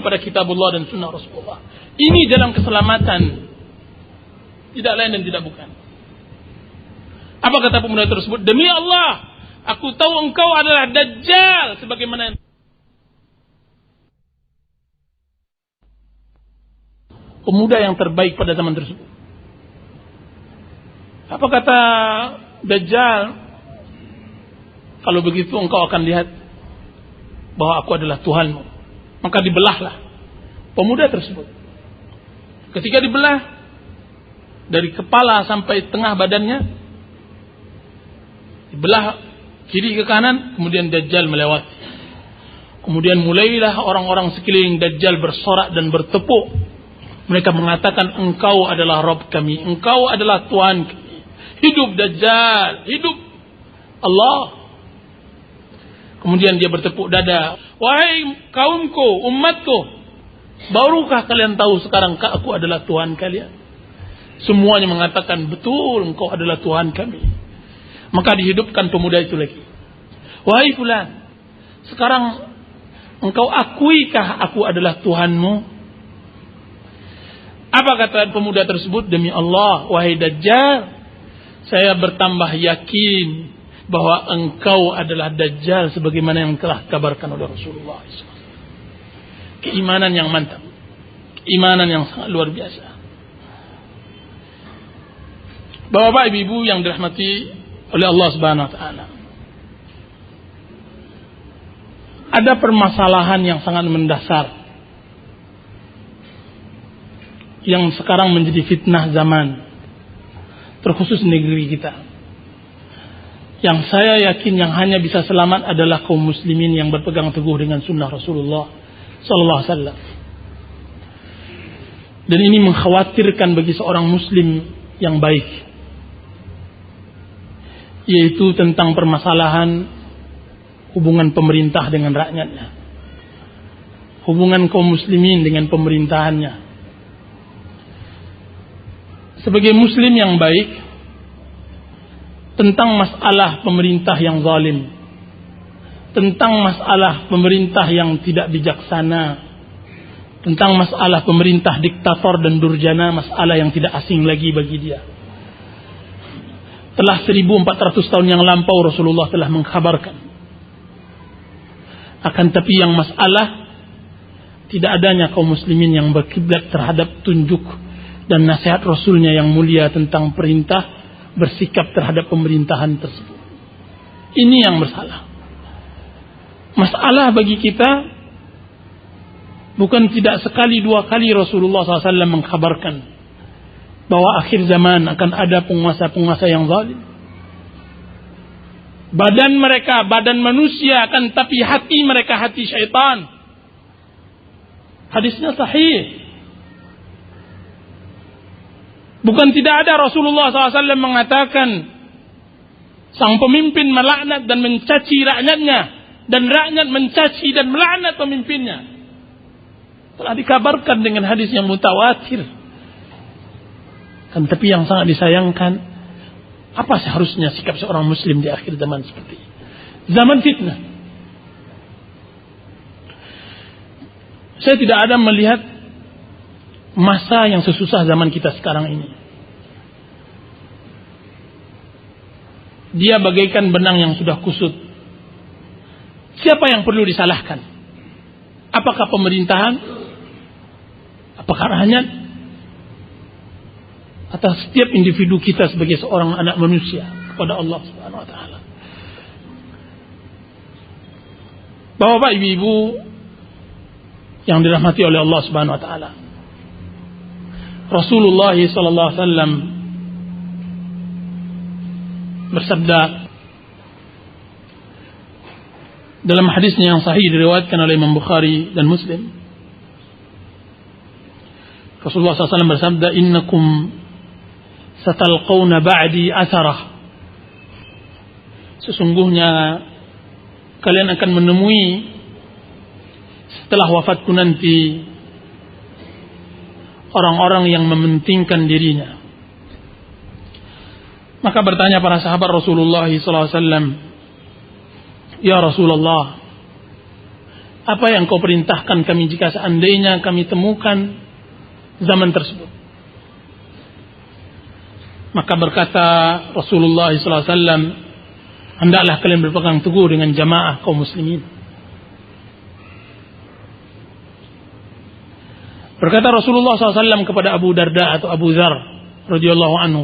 kepada kitabullah dan sunnah Rasulullah. Ini jalan keselamatan, tidak lain dan tidak bukan. Apa kata pemuda tersebut? Demi Allah, aku tahu engkau adalah Dajjal, sebagaimana pemuda yang terbaik pada zaman tersebut. Apa kata Dajjal? Kalau begitu engkau akan lihat bahwa aku adalah Tuhanmu. Maka dibelahlah pemuda tersebut. Ketika dibelah, dari kepala sampai tengah badannya, dibelah kiri ke kanan, kemudian Dajjal melewati. Kemudian mulailah orang-orang sekeliling Dajjal bersorak dan bertepuk. Mereka mengatakan, engkau adalah Rabb kami, engkau adalah Tuhan kami. Hidup Dajjal, hidup Allah. Kemudian dia bertepuk dada. Wahai kaumku, umatku, barukah kalian tahu sekarang aku adalah Tuhan kalian? Semuanya mengatakan, betul, engkau adalah Tuhan kami. Maka dihidupkan pemuda itu lagi. Wahai fulan, sekarang engkau akuikah aku adalah Tuhanmu? Apa kata pemuda tersebut? Demi Allah, wahai Dajjal, saya bertambah yakin bahwa engkau adalah Dajjal sebagaimana yang telah dikabarkan oleh Rasulullah SAW. Keimanan yang mantap, keimanan yang sangat luar biasa. Bapak-bapak, ibu-ibu yang dirahmati oleh Allah Subhanahu wa taala. Ada permasalahan yang sangat mendasar yang sekarang menjadi fitnah zaman, terkhusus negeri kita. Yang saya yakin yang hanya bisa selamat adalah kaum muslimin yang berpegang teguh dengan sunnah Rasulullah sallallahu alaihi wasallam. Dan ini mengkhawatirkan bagi seorang muslim yang baik, yaitu tentang permasalahan hubungan pemerintah dengan rakyatnya, hubungan kaum muslimin dengan pemerintahannya. Sebagai muslim yang baik, tentang masalah pemerintah yang zalim, tentang masalah pemerintah yang tidak bijaksana, tentang masalah pemerintah diktator dan durjana, masalah yang tidak asing lagi bagi dia. Telah 1400 tahun yang lampau Rasulullah telah mengkhabarkan. Akan tapi yang masalah tidak adanya kaum muslimin yang berkiblat terhadap tunjuk dan nasihat Rasulnya yang mulia tentang perintah bersikap terhadap pemerintahan tersebut. Ini yang bersalah. Masalah bagi kita bukan tidak sekali dua kali Rasulullah SAW mengkhabarkan bahwa akhir zaman akan ada penguasa-penguasa yang zalim. Badan mereka badan manusia, akan tapi hati mereka hati syaitan. Hadisnya sahih. Bukan tidak ada Rasulullah SAW mengatakan sang pemimpin melaknat dan mencaci rakyatnya, dan rakyat mencaci dan melaknat pemimpinnya. Telah dikabarkan dengan hadis yang mutawatir. Kan tapi yang sangat disayangkan, apa seharusnya sikap seorang muslim di akhir zaman seperti ini? Zaman fitnah. Saya tidak ada melihat masa yang sesusah zaman kita sekarang ini. Dia bagaikan benang yang sudah kusut. Siapa yang perlu disalahkan? Apakah pemerintahan? Apakah rakyat? Atau setiap individu kita sebagai seorang anak manusia kepada Allah Subhanahu wa taala? Bapak, ibu-ibu yang dirahmati oleh Allah Subhanahu wa taala. Rasulullah sallallahu alaihi wasallam bersabda dalam hadisnya yang sahih diriwayatkan oleh Imam Bukhari dan Muslim. Rasulullah SAW bersabda, innakum satalqawna ba'di asarah. Sesungguhnya kalian akan menemui setelah wafatku nanti orang-orang yang mementingkan dirinya. Maka bertanya para sahabat Rasulullah SAW, ya Rasulullah, apa yang kau perintahkan kami jika seandainya kami temukan zaman tersebut? Maka berkata Rasulullah SAW, hendaklah kalian berpegang teguh dengan jamaah kaum muslimin. Berkata Rasulullah SAW kepada Abu Darda atau Abu Dzar radhiyallahu anhu,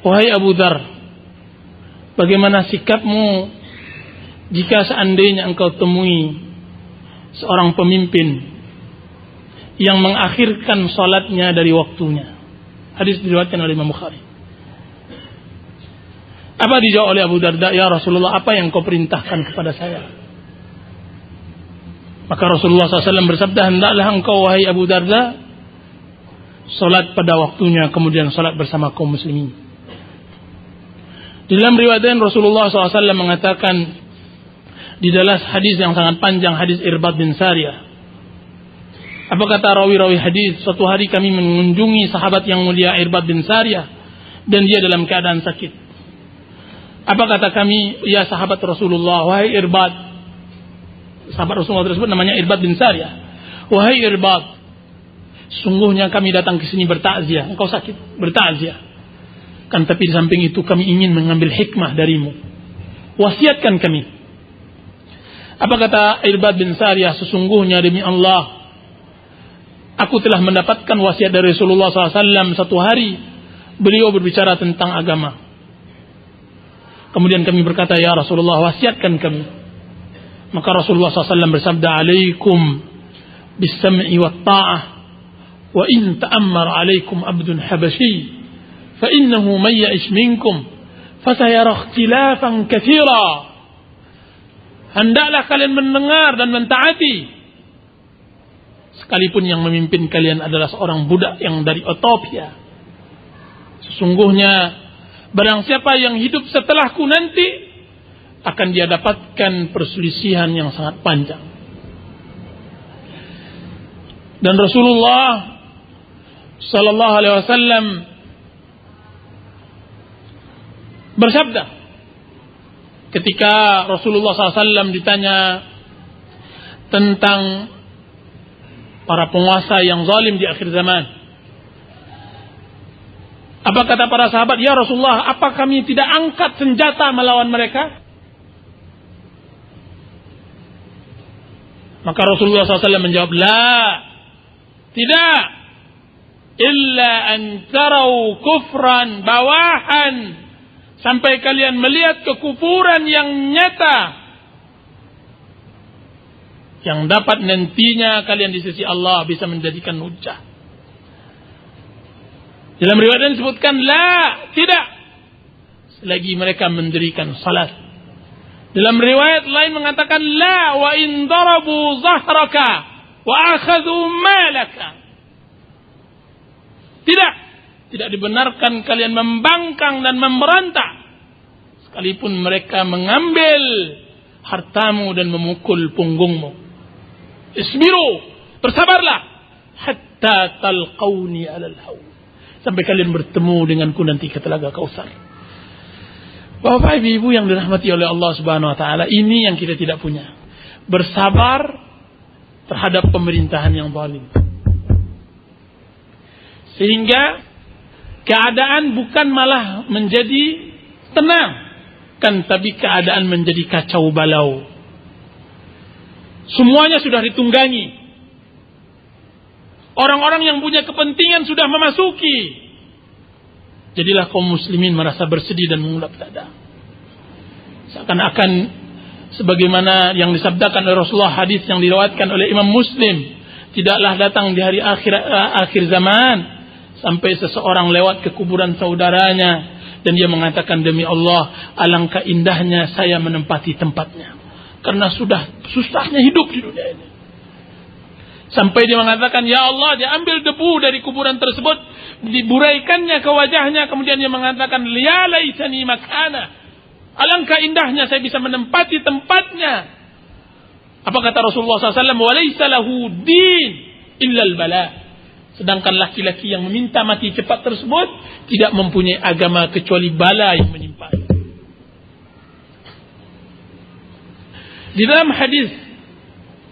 wahai Abu Dzar, bagaimana sikapmu jika seandainya engkau temui seorang pemimpin yang mengakhirkan salatnya dari waktunya? Hadis diriwayatkan oleh Imam Bukhari. Apa dijawab oleh Abu Darda? Ya Rasulullah, apa yang kau perintahkan kepada saya? Maka Rasulullah SAW bersabda, hendaklah engkau wahai Abu Darda salat pada waktunya, kemudian salat bersama kaum muslimin. Di dalam riwayat lain Rasulullah SAW mengatakan di dalam hadis yang sangat panjang, hadis Irbad bin Sariyah. Apa kata rawi-rawi hadis? Suatu hari kami mengunjungi sahabat yang mulia Irbad bin Sariyah dan dia dalam keadaan sakit. Apa kata kami? Ya sahabat Rasulullah, wahai Irbad. Sahabat Rasulullah tersebut namanya Irbad bin Sariyah. Wahai Irbad, sungguhnya kami datang ke sini bertakziah. Engkau sakit, bertakziah. Kan tapi di samping itu kami ingin mengambil hikmah darimu. Wasiatkan kami. Apa kata Irbad bin Sariyah? Sesungguhnya demi Allah, aku telah mendapatkan wasiat dari Rasulullah SAW. Satu hari beliau berbicara tentang agama. Kemudian kami berkata, ya Rasulullah, wasiatkan kami. Maka Rasulullah SAW bersabda, alaikum bis-sam'i wa ta'ah, wa in ta'ammar alaikum abdun habashi, fa innahu man ya'ish minkum fasayara ikhtilafan katsira. Hendaklah kalian mendengar dan mentaati, sekalipun yang memimpin kalian adalah seorang budak yang dari Ethiopia. Sesungguhnya barang siapa yang hidup setelahku nanti akan dia dapatkan perselisihan yang sangat panjang. Dan Rasulullah sallallahu alaihi wasallam bersabda ketika Rasulullah SAW ditanya tentang para penguasa yang zalim di akhir zaman. Apa kata para sahabat? Ya Rasulullah, apa kami tidak angkat senjata melawan mereka? Maka Rasulullah SAW menjawab, la, tidak. Illa an tarau kufran bawahan, sampai kalian melihat kekufuran yang nyata, yang dapat nantinya kalian di sisi Allah bisa menjadikan hujjah. Dalam riwayat ini disebutkan, la, tidak, selagi mereka mendirikan salat. Dalam riwayat lain mengatakan, la wa in darabu zahraka wa akhadhu malaka. Tidak dibenarkan kalian membangkang dan memberontak, sekalipun mereka mengambil hartamu dan memukul punggungmu. Isbiru, bersabarlah, hatta talqauni alal haud, sampai kalian bertemu denganku nanti ke telaga Kautsar. Bapak ibu yang dirahmati oleh Allah Subhanahu wa taala, ini yang kita tidak punya. Bersabar terhadap pemerintahan yang zalim. Sehingga keadaan bukan malah menjadi tenang, kan, tapi keadaan menjadi kacau balau. Semuanya sudah ditunggangi. Orang-orang yang punya kepentingan sudah memasuki. Jadilah kaum muslimin merasa bersedih dan mengulap dada. Seakan-akan sebagaimana yang disabdakan oleh Rasulullah, hadis yang diriwayatkan oleh Imam Muslim, tidaklah datang di hari akhir zaman sampai seseorang lewat ke kuburan saudaranya dan dia mengatakan, demi Allah, alangkah indahnya saya menempati tempatnya, karena sudah susahnya hidup di dunia ini. Sampai dia mengatakan, ya Allah, dia ambil debu dari kuburan tersebut, diburaikannya ke wajahnya, kemudian dia mengatakan, ya laitani makana, alangkah indahnya saya bisa menempati tempatnya. Apa kata Rasulullah SAW? Walaysa lahu din illal bala. Sedangkan laki-laki yang meminta mati cepat tersebut tidak mempunyai agama kecuali bala yang menimpa. Di dalam hadis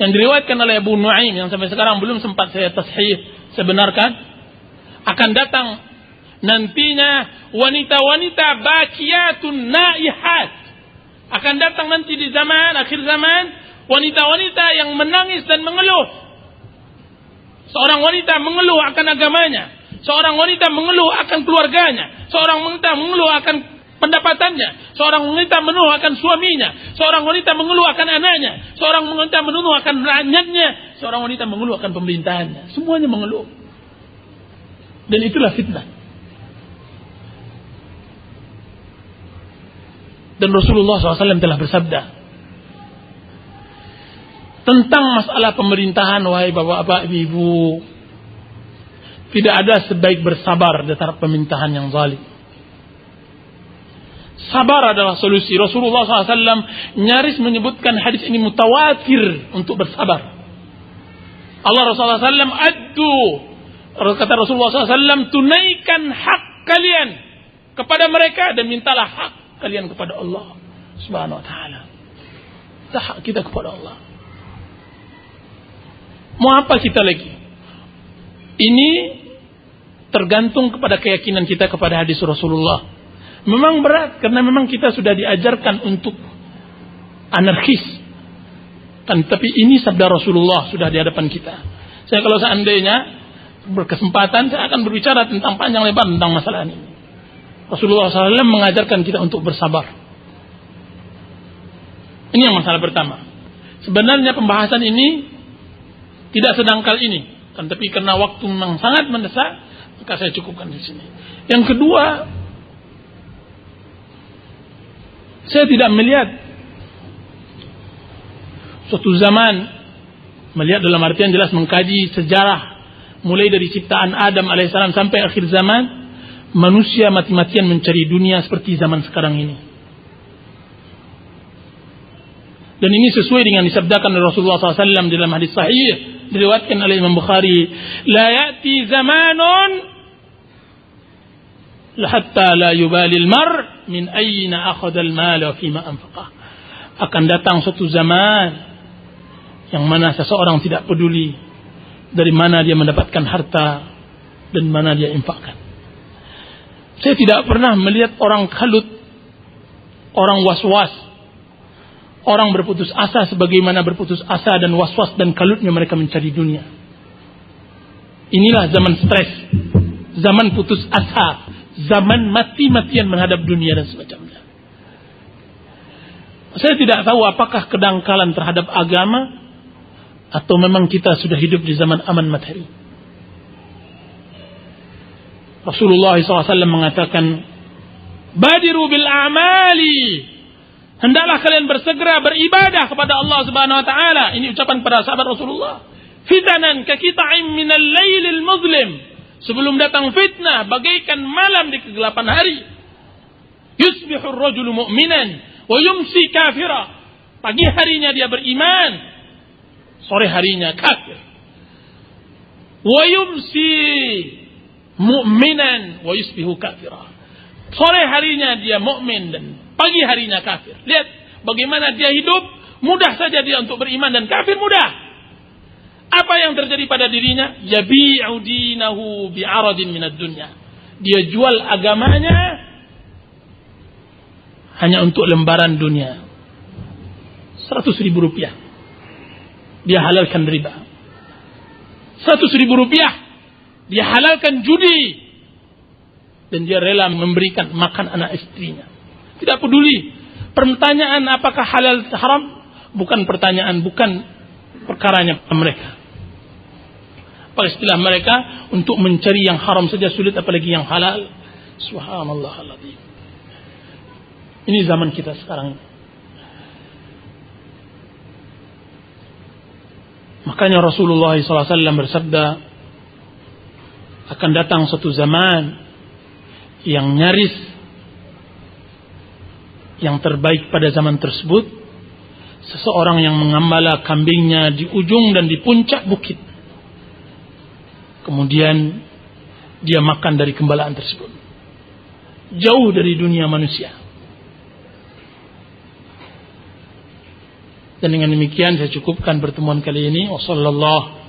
yang diriwayatkan oleh Abu Nuaim yang sampai sekarang belum sempat saya tashih, saya benarkan, akan datang nantinya wanita-wanita bakiyatun naihat. Akan datang nanti di zaman akhir zaman wanita-wanita yang menangis dan mengeluh. Seorang wanita mengeluh akan agamanya, seorang wanita mengeluh akan keluarganya, seorang wanita mengeluh akan pendapatannya, seorang wanita mengeluh akan suaminya, seorang wanita mengeluh akan anaknya, seorang wanita mengeluh akan rakyatnya, seorang wanita mengeluh akan pemerintahannya. Semuanya mengeluh. Dan itulah fitnah. Dan Rasulullah SAW telah bersabda tentang masalah pemerintahan, wahai bapak-bapak, ibu-ibu, tidak ada sebaik bersabar di antara pemerintahan yang zalim. Sabar adalah solusi. Rasulullah SAW nyaris menyebutkan hadis ini mutawatir untuk bersabar. Allah Rasulullah SAW kata Rasulullah SAW, tunaikan hak kalian kepada mereka dan mintalah hak kalian kepada Allah Subhanahu wa taala. Hak kita kepada Allah. Mau apa kita lagi? Ini tergantung kepada keyakinan kita kepada hadis Rasulullah. Memang berat karena memang kita sudah diajarkan untuk anarkis. Tapi ini sabda Rasulullah sudah di hadapan kita. Saya kalau seandainya berkesempatan saya akan berbicara tentang panjang lebar tentang masalah ini. Rasulullah SAW mengajarkan kita untuk bersabar. Ini yang masalah pertama. Sebenarnya pembahasan ini tidak sedangkal ini, tapi karena waktu memang sangat mendesak, maka saya cukupkan di sini. Yang kedua, saya tidak melihat suatu zaman, melihat dalam artian jelas mengkaji sejarah mulai dari ciptaan Adam alaihissalam sampai akhir zaman, manusia mati-matian mencari dunia seperti zaman sekarang ini. Dan ini sesuai dengan disabdakan oleh Rasulullah SAW dalam hadis sahih diriwayatkan oleh Imam Bukhari, la ya'ti zamanun hatta la yubali al-mar min ayna akhadha al-mal wa fima anfaqah. Akan datang suatu zaman yang mana seseorang tidak peduli dari mana dia mendapatkan harta dan mana dia infakkan. Saya tidak pernah melihat orang kalut, orang was-was, orang berputus asa sebagaimana berputus asa dan was-was dan kalutnya mereka mencari dunia. Inilah zaman stres, zaman putus asa, zaman mati-matian menghadap dunia dan semacamnya. Saya tidak tahu apakah kedangkalan terhadap agama atau memang kita sudah hidup di zaman aman materi. Rasulullah SAW mengatakan, badiru bil a'mali, hendaklah kalian bersegera beribadah kepada Allah Subhanahu wa taala. Ini ucapan para sahabat Rasulullah. Fitanan ka qita'in minal lailil muzlim. Sebelum datang fitnah bagaikan malam di kegelapan hari. Yusbihur rajulu mu'minan wa yumsi kafira. Pagi harinya dia beriman, sore harinya kafir. Wa yumsi mu'minan wa yusbihu kafira. Sore harinya dia mukmin dan pagi harinya kafir. Lihat bagaimana dia hidup, mudah saja dia untuk beriman dan kafir mudah. Apa yang terjadi pada dirinya? Yabi'u dinahu bi'aradin minad dunya. Dia jual agamanya hanya untuk lembaran dunia. 100.000 rupiah. Dia halalkan riba. 100.000 rupiah. Dia halalkan judi. Dan dia rela memberikan makan anak istrinya. Tidak peduli. Pertanyaan apakah halal haram? Bukan pertanyaan, bukan perkaranya mereka. Apa istilah mereka? Untuk mencari yang haram saja sulit, apalagi yang halal. Subhanallahal-azim. Ini zaman kita sekarang. Makanya Rasulullah SAW bersabda, akan datang suatu zaman yang nyaris yang terbaik pada zaman tersebut, seseorang yang mengembala kambingnya di ujung dan di puncak bukit. Kemudian dia makan dari gembalaan tersebut. Jauh dari dunia manusia. Dan dengan demikian saya cukupkan pertemuan kali ini. Wassallallahu